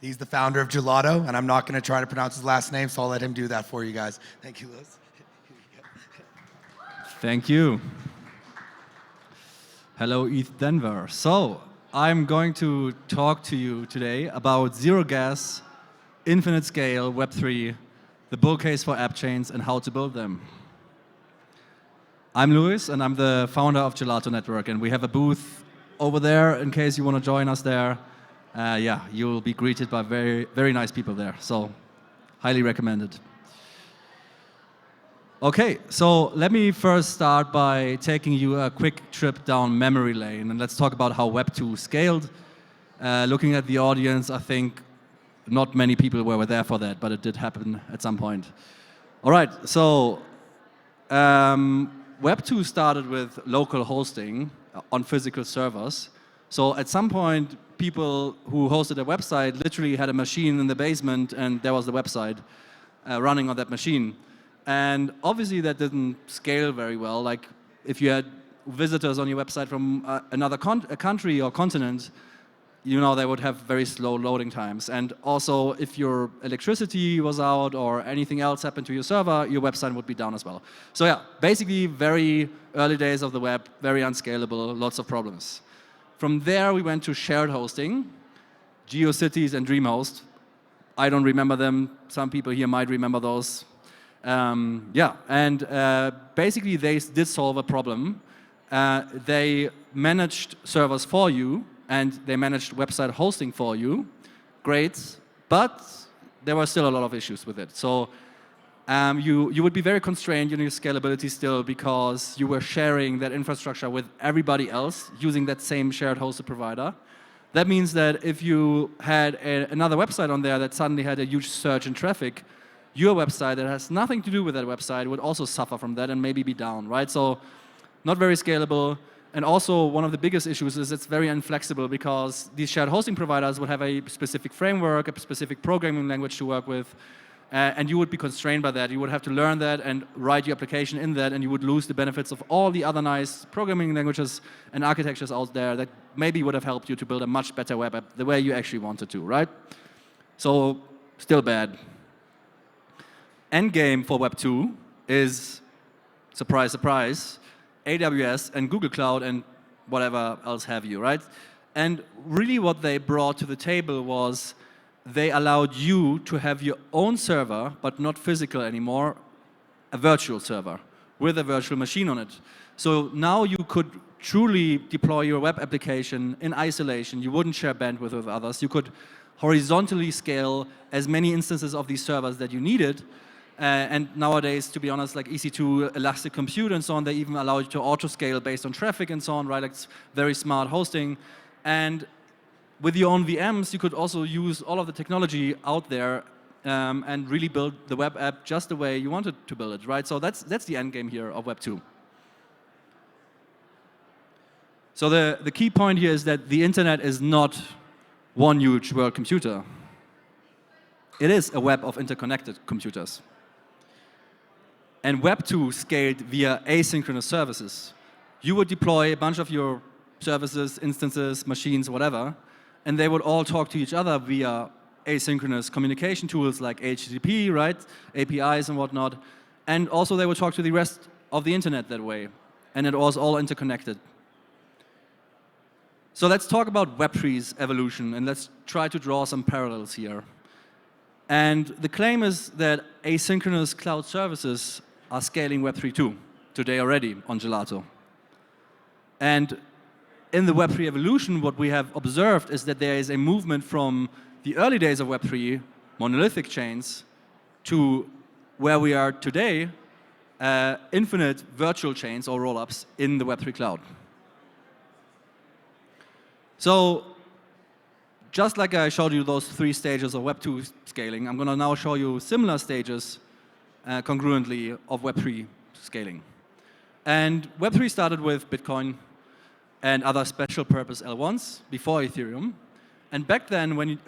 He's the founder of Gelato, and I'm not going to try to pronounce his last name, so I'll let him do that for you guys. Thank you, Louis. Thank you. Hello, ETHDenver. So, I'm going to talk to you today about zero gas, infinite scale, Web3, the bull case for AppChains, and how to build them. I'm Louis, and I'm the founder of Gelato Network, and we have a booth over there in case you want to join us there. Yeah, you'll be greeted by very, very nice people there, so highly recommended. Okay, so let me first start by taking you a quick trip down memory lane, and let's talk about how Web 2 scaled. Looking at the audience, I think not many people were there for that, but it did happen at some point. All right, so Web 2 started with local hosting on physical servers. So at some point, people who hosted a website literally had a machine in the basement, and there was the website running on that machine. And obviously that didn't scale very well. Like if you had visitors on your website from another country or continent, you know they would have very slow loading times. And also if your electricity was out or anything else happened to your server, your website would be down as well. So yeah, basically very early days of the web, very unscalable, lots of problems. From there we went to shared hosting, GeoCities and DreamHost. I don't remember them. Some people here might remember those. Basically they did solve a problem. They managed servers for you and they managed website hosting for you. Great, but there were still a lot of issues with it. So you would be very constrained in your scalability still because you were sharing that infrastructure with everybody else using that same shared hosted provider. That means that if you had another website on there that suddenly had a huge surge in traffic, your website that has nothing to do with that website would also suffer from that and maybe be down, right? So not very scalable. And also one of the biggest issues is it's very inflexible because these shared hosting providers would have a specific framework, a specific programming language to work with, and you would be constrained by that. You would have to learn that and write your application in that, and you would lose the benefits of all the other nice programming languages and architectures out there that maybe would have helped you to build a much better web app the way you actually wanted to, right? So still bad. Endgame for Web 2 is, surprise, surprise, AWS and Google Cloud and whatever else have you, right? And really what they brought to the table was they allowed you to have your own server, but not physical anymore, a virtual server with a virtual machine on it. So now you could truly deploy your web application in isolation. You wouldn't share bandwidth with others. You could horizontally scale as many instances of these servers that you needed. And nowadays, to be honest, like EC2, Elastic Compute and so on, they even allow you to auto-scale based on traffic and so on, right? Like it's very smart hosting. And with your own VMs, you could also use all of the technology out there and really build the web app just the way you wanted to build it, right? So that's the end game here of Web 2. So the key point here is that the internet is not one huge world computer. It is a web of interconnected computers. And Web 2 scaled via asynchronous services. You would deploy a bunch of your services, instances, machines, whatever, and they would all talk to each other via asynchronous communication tools like HTTP, right? APIs and whatnot. And also they would talk to the rest of the internet that way. And it was all interconnected. So let's talk about Web3's evolution and let's try to draw some parallels here. And the claim is that asynchronous cloud services are scaling Web3 too, today already on Gelato. And in the Web3 evolution, what we have observed is that there is a movement from the early days of Web3, monolithic chains, to where we are today, infinite virtual chains or rollups in the Web3 cloud. So just like I showed you those 3 stages of Web 2 scaling, I'm going to now show you similar stages congruently of Web 3 scaling. And Web 3 started with Bitcoin and other special purpose L1s before Ethereum. And back then,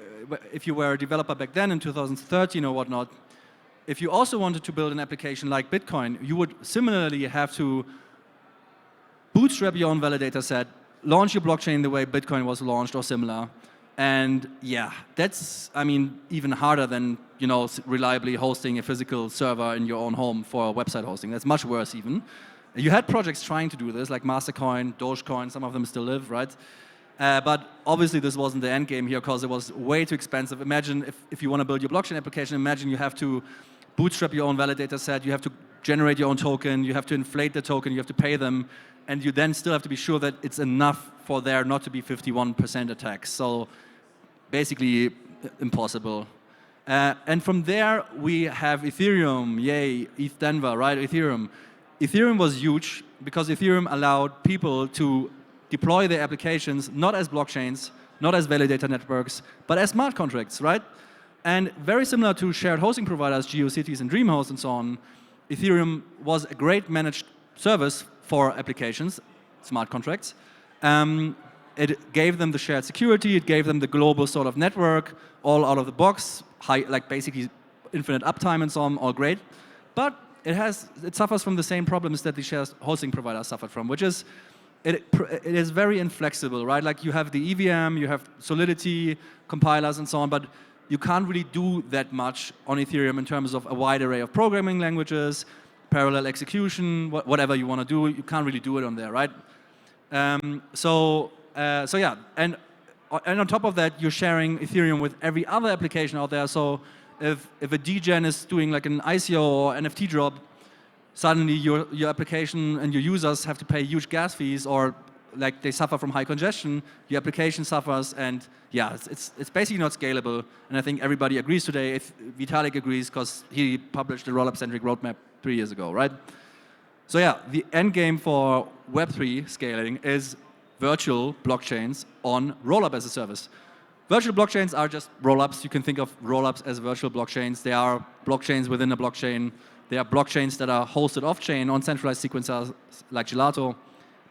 if you were a developer back then in 2013 or whatnot, if you also wanted to build an application like Bitcoin, you would similarly have to bootstrap your own validator set, launch your blockchain the way Bitcoin was launched or similar, And yeah, that's, I mean, even harder than, you know, reliably hosting a physical server in your own home for website hosting. That's much worse even. You had projects trying to do this, like Mastercoin, Dogecoin, some of them still live, right? But obviously this wasn't the end game here because it was way too expensive. Imagine if you want to build your blockchain application, imagine you have to bootstrap your own validator set, you have to generate your own token, you have to inflate the token, you have to pay them, and you then still have to be sure that it's enough for there not to be 51% attacks. So basically impossible. And from there we have Ethereum, yay, ETHDenver, right, Ethereum. Ethereum was huge because Ethereum allowed people to deploy their applications not as blockchains, not as validator networks, but as smart contracts, right? And very similar to shared hosting providers, GeoCities and DreamHost and so on, Ethereum was a great managed service for applications, smart contracts. It gave them the shared security, it gave them the global sort of network, all out of the box, high, like basically infinite uptime and so on, all great. But it suffers from the same problems that the shared hosting provider suffered from, which is it is very inflexible, right? Like you have the EVM, you have Solidity, compilers and so on, but you can't really do that much on Ethereum in terms of a wide array of programming languages, parallel execution, whatever you want to do, you can't really do it on there, right? So yeah, and on top of that, you're sharing Ethereum with every other application out there. So if a DGen is doing like an ICO or NFT drop, suddenly your application and your users have to pay huge gas fees, or like they suffer from high congestion, your application suffers, and yeah, it's basically not scalable. And I think everybody agrees today. If Vitalik agrees, because he published the rollup-centric roadmap 3 years ago, right? So yeah, the end game for Web3 scaling is virtual blockchains on rollup as a service. Virtual blockchains are just rollups. You can think of rollups as virtual blockchains. They are blockchains within a blockchain. They are blockchains that are hosted off-chain on centralized sequencers like Gelato,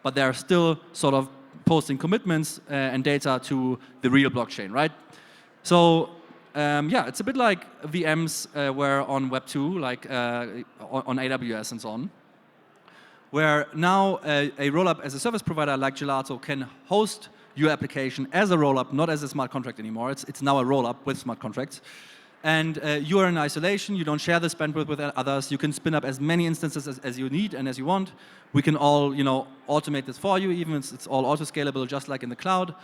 but they are still sort of posting commitments and data to the real blockchain, right? So yeah, it's a bit like VMs were on Web 2, like on AWS and so on, where now a rollup as a service provider like Gelato can host your application as a rollup, not as a smart contract anymore. It's now a rollup with smart contracts. And you are in isolation, you don't share this bandwidth with others, you can spin up as many instances as you need and as you want. We can all, you know, automate this for you, even if it's all auto-scalable, just like in the cloud.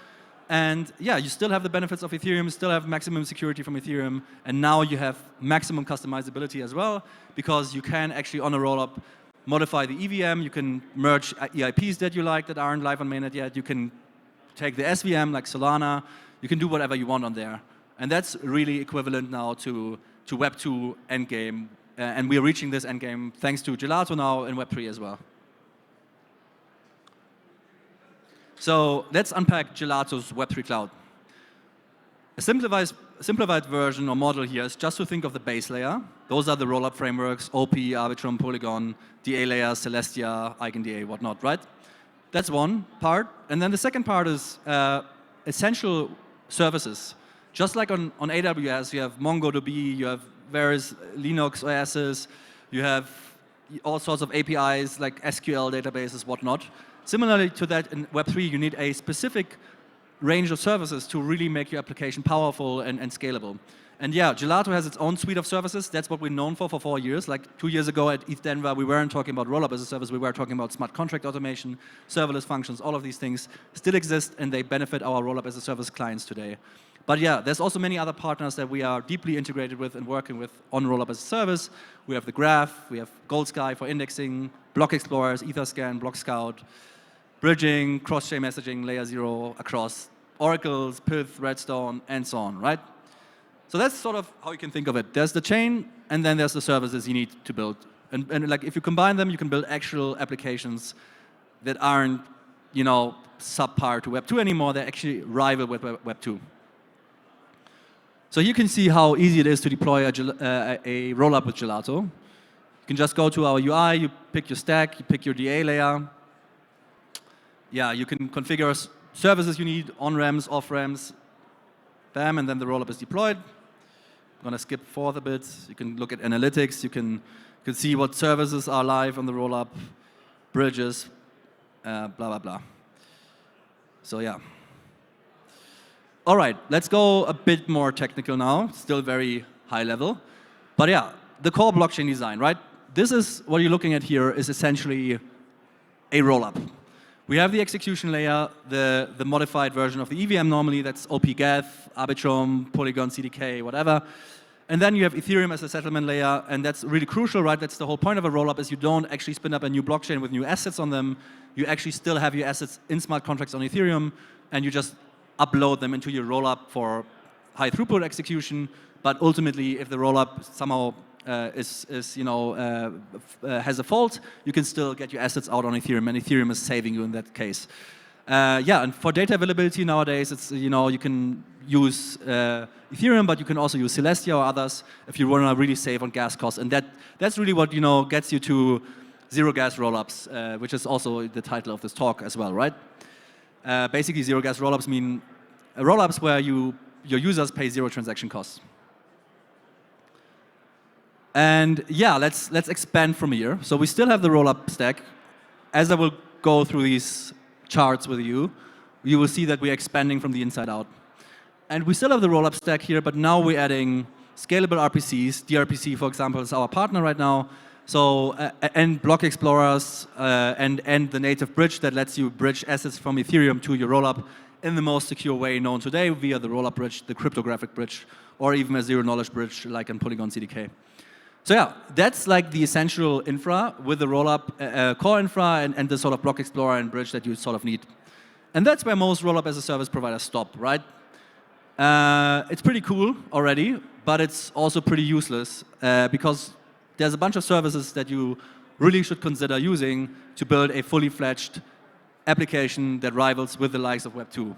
And yeah, you still have the benefits of Ethereum, still have maximum security from Ethereum, and now you have maximum customizability as well, because you can actually, on a rollup, modify the EVM, you can merge EIPs that you like that aren't live on mainnet yet, you can take the SVM like Solana, you can do whatever you want on there. And that's really equivalent now to Web 2 endgame, and we're reaching this endgame thanks to Gelato now in Web 3 as well. So let's unpack Gelato's Web 3 cloud. A simplified version or model here is just to think of the base layer. Those are the rollup frameworks, OP, Arbitrum, Polygon, DA layer, Celestia, EigenDA, whatnot, right? That's one part. And then the second part is essential services. Just like on AWS, you have MongoDB, you have various Linux OSs, you have all sorts of APIs like SQL databases, whatnot. Similarly to that, in Web3, you need a specific range of services to really make your application powerful and scalable. And yeah, Gelato has its own suite of services. That's what we're known for 4 years. Like 2 years ago at ETHDenver, we weren't talking about rollup as a service. We were talking about smart contract automation, serverless functions. All of these things still exist, and they benefit our rollup as a service clients today. But yeah, there's also many other partners that we are deeply integrated with and working with on rollup as a service. We have the Graph, we have GoldSky for indexing, Block Explorers, Etherscan, Block Scout, bridging, cross-chain messaging, layer 0 across oracles, Pyth, Redstone, and so on, right? So that's sort of how you can think of it. There's the chain, and then there's the services you need to build. And like if you combine them, you can build actual applications that aren't, you know, subpar to Web 2 anymore. They're actually rival with Web 2. So you can see how easy it is to deploy a rollup with Gelato. You can just go to our UI, you pick your stack, you pick your DA layer. Yeah, you can configure services you need, on-ramps, off-ramps, bam, and then the rollup is deployed. I'm going to skip forward a bit. You can look at analytics. You can see what services are live on the rollup, bridges, blah, blah, blah. So yeah. All right, let's go a bit more technical now, still very high level. But yeah, the core blockchain design, right? This is what you're looking at here is essentially a rollup. We have the execution layer, the modified version of the EVM normally, that's OP-Geth, Arbitrum, Polygon, CDK, whatever. And then you have Ethereum as a settlement layer, and that's really crucial, right? That's the whole point of a rollup is you don't actually spin up a new blockchain with new assets on them. You actually still have your assets in smart contracts on Ethereum, and you just upload them into your rollup for high throughput execution. But ultimately, if the rollup somehow has a fault, you can still get your assets out on Ethereum, and Ethereum is saving you in that case. Yeah, and for data availability nowadays, it's you can use Ethereum, but you can also use Celestia or others if you want to really save on gas costs, and that's really what gets you to zero gas rollups, which is also the title of this talk as well, right? Basically, zero gas rollups mean rollups where your users pay zero transaction costs. And yeah, let's expand from here. So we still have the rollup stack. As I will go through these charts with you, you will see that we're expanding from the inside out. And we still have the rollup stack here, but now we're adding scalable RPCs. DRPC, for example, is our partner right now. So, and block explorers, and the native bridge that lets you bridge assets from Ethereum to your rollup in the most secure way known today via the rollup bridge, the cryptographic bridge, or even a zero-knowledge bridge like in Polygon CDK. So yeah, that's like the essential infra with the rollup core infra and the sort of block explorer and bridge that you sort of need. And that's where most rollup as a service providers stop, right? It's pretty cool already, but it's also pretty useless because there's a bunch of services that you really should consider using to build a fully fledged application that rivals with the likes of Web 2.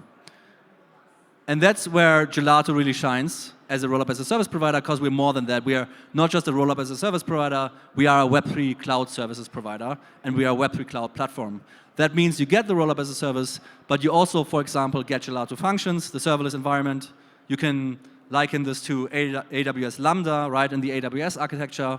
And that's where Gelato really shines as a rollup as a service provider, because we're more than that. We are not just a rollup as a service provider, we are a Web3 cloud services provider, and we are a Web3 cloud platform. That means you get the rollup as a service, but you also, for example, get Gelato functions, the serverless environment. You can liken this to AWS Lambda, right, in the AWS architecture.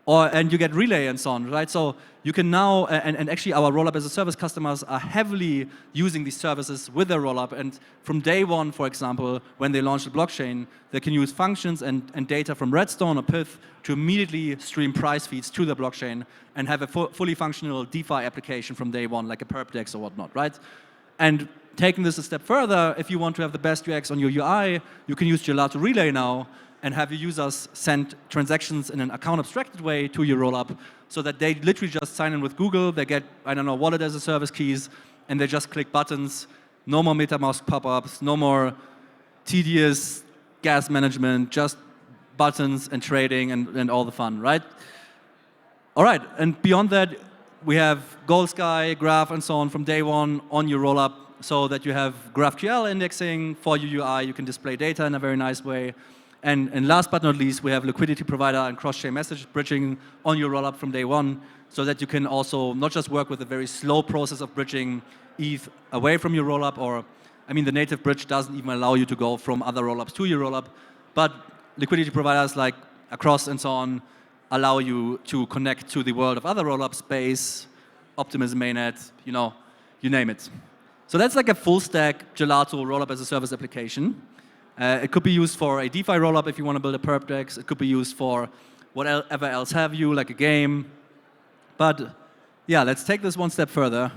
And you get Relay and so on, right? So you can now, and actually our rollup as a service customers are heavily using these services with their rollup. And from day one, for example, when they launch the blockchain, they can use functions and data from Redstone or Pyth to immediately stream price feeds to the blockchain and have a fully functional DeFi application from day one, like a perpdex or whatnot, right? And taking this a step further, if you want to have the best UX on your UI, you can use Gelato Relay now and have your users send transactions in an account abstracted way to your rollup so that they literally just sign in with Google, they get, I don't know, wallet as a service keys, and they just click buttons. No more MetaMask pop-ups, no more tedious gas management, just buttons and trading and all the fun, right? All right, and beyond that, we have GoldSky, Graph, and so on from day one on your rollup so that you have GraphQL indexing for your UI, you can display data in a very nice way. And last but not least, we have liquidity provider and cross-chain message bridging on your rollup from day one so that you can also not just work with a very slow process of bridging ETH away from your rollup, or, I mean, the native bridge doesn't even allow you to go from other rollups to your rollup, but liquidity providers like Across and so on allow you to connect to the world of other rollups, Base, Optimism mainnet, you name it. So that's like a full stack Gelato rollup as a service application. It could be used for a DeFi rollup if you want to build a perpdex. It could be used for whatever else have you, like a game. But yeah, let's take this one step further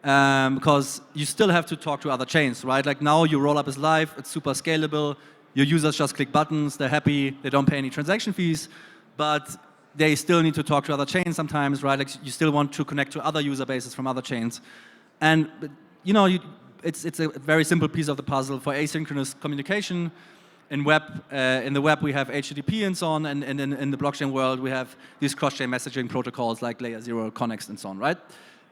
because you still have to talk to other chains, right? Like now your rollup is live, it's super scalable. Your users just click buttons, they're happy, they don't pay any transaction fees, but they still need to talk to other chains sometimes, right? Like you still want to connect to other user bases from other chains. And it's a very simple piece of the puzzle for asynchronous communication. In the web, we have HTTP and so on, and in the blockchain world, we have these cross-chain messaging protocols like Layer 0, Connext, and so on, right?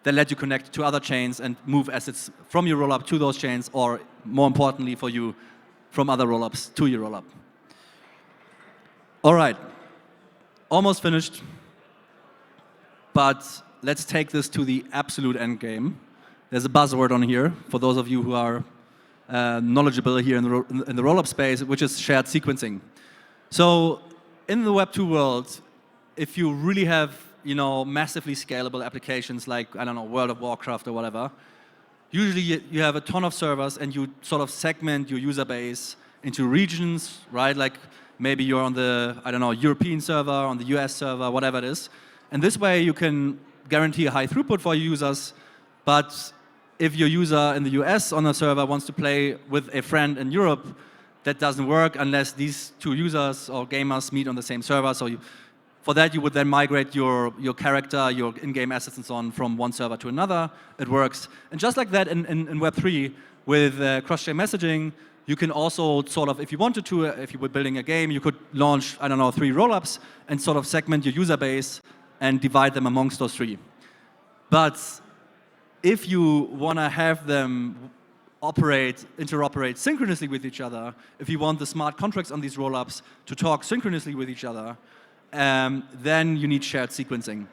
That let you connect to other chains and move assets from your rollup to those chains, or more importantly for you, from other rollups to your rollup. All right, almost finished, but let's take this to the absolute end game. There's a buzzword on here for those of you who are knowledgeable here in the rollup space, which is shared sequencing. So in the Web 2 world, if you really have massively scalable applications like, I don't know, World of Warcraft or whatever, usually you have a ton of servers and you sort of segment your user base into regions, right? Like maybe you're on the, I don't know, European server, on the US server, whatever it is. And this way you can guarantee a high throughput for your users, but if your user in the US on a server wants to play with a friend in Europe, that doesn't work unless these two users or gamers meet on the same server. So for that, you would then migrate your character, your in-game assets and so on from one server to another. It works. And just like that in Web3 with cross-chain messaging, you can also sort of, if you wanted to, if you were building a game, you could launch, I don't know, 3 rollups and sort of segment your user base and divide them amongst those 3. But if you want to have them interoperate synchronously with each other, if you want the smart contracts on these rollups to talk synchronously with each other, then you need shared sequencing.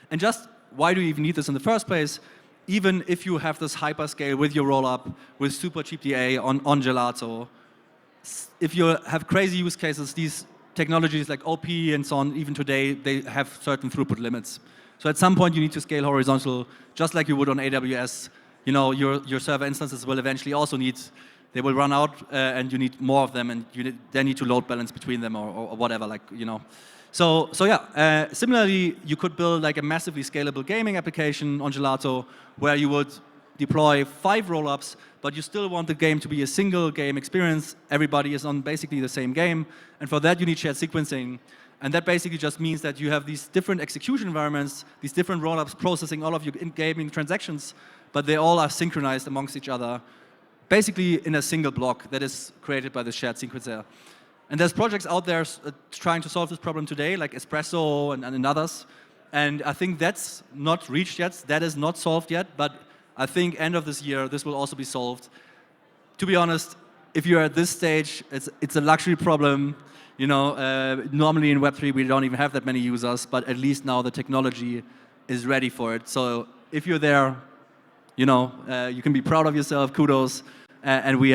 And just why do you even need this in the first place? Even if you have this hyperscale with your rollup, with super cheap DA on Gelato, if you have crazy use cases, these technologies like OP and so on, even today, they have certain throughput limits. So at some point, you need to scale horizontal, just like you would on AWS. You know, your server instances will eventually also they will run out, and you need more of them, and you then need to load balance between them or whatever, like, you know. So yeah, similarly, you could build like a massively scalable gaming application on Gelato where you would deploy 5 rollups, but you still want the game to be a single game experience. Everybody is on basically the same game, and for that, you need shared sequencing. And that basically just means that you have these different execution environments, these different rollups processing all of your in-gaming transactions, but they all are synchronized amongst each other, basically in a single block that is created by the shared sequencer. And there's projects out there trying to solve this problem today, like Espresso and others. And I think that's not reached yet, that is not solved yet, but I think end of this year, this will also be solved. To be honest, if you're at this stage, it's a luxury problem. You know, normally in Web3 we don't even have that many users, but at least now the technology is ready for it. So if you're there, you know, you can be proud of yourself, kudos, and we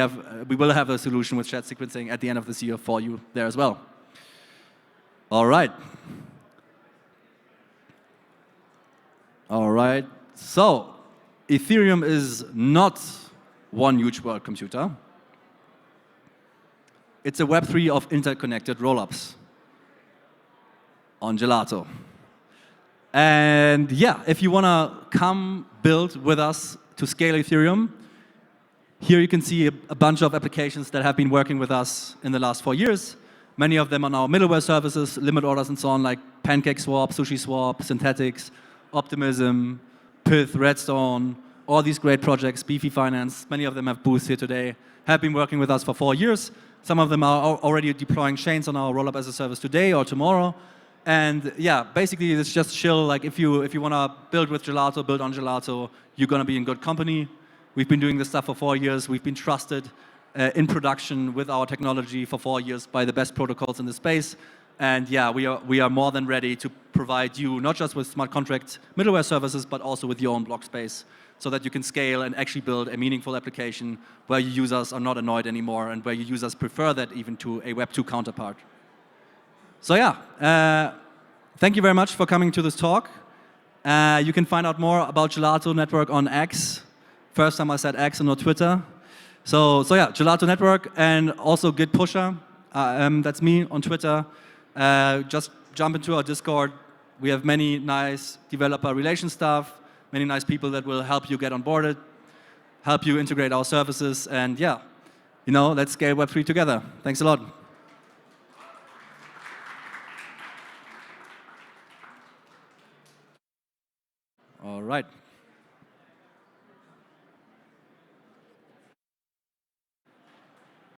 will have a solution with shared sequencing at the end of this year for you there as well. All right. All right, so Ethereum is not one huge world computer. It's a Web3 of interconnected rollups on Gelato. And yeah, if you want to come build with us to scale Ethereum, here you can see a bunch of applications that have been working with us in the last 4 years. Many of them on our middleware services, limit orders and so on, like PancakeSwap, SushiSwap, Synthetics, Optimism, Pyth, Redstone, all these great projects, Beefy Finance, many of them have booths here today, have been working with us for 4 years. Some of them are already deploying chains on our rollup as a service today or tomorrow. And yeah, basically it's just chill. Like if you want to build with Gelato, build on Gelato, you're going to be in good company. We've been doing this stuff for 4 years. We've been trusted in production with our technology for 4 years by the best protocols in the space. And yeah, we are more than ready to provide you not just with smart contract middleware services, but also with your own block space, so that you can scale and actually build a meaningful application where your users are not annoyed anymore and where your users prefer that even to a Web2 counterpart. So yeah, thank you very much for coming to this talk. You can find out more about Gelato Network on X. First time I said X and not Twitter. So yeah, Gelato Network and also Git Pusher. That's me on Twitter. Just jump into our Discord. We have many nice developer relation stuff, many nice people that will help you get onboarded, help you integrate our services, and yeah, you know, let's scale Web3 together. Thanks a lot. All right.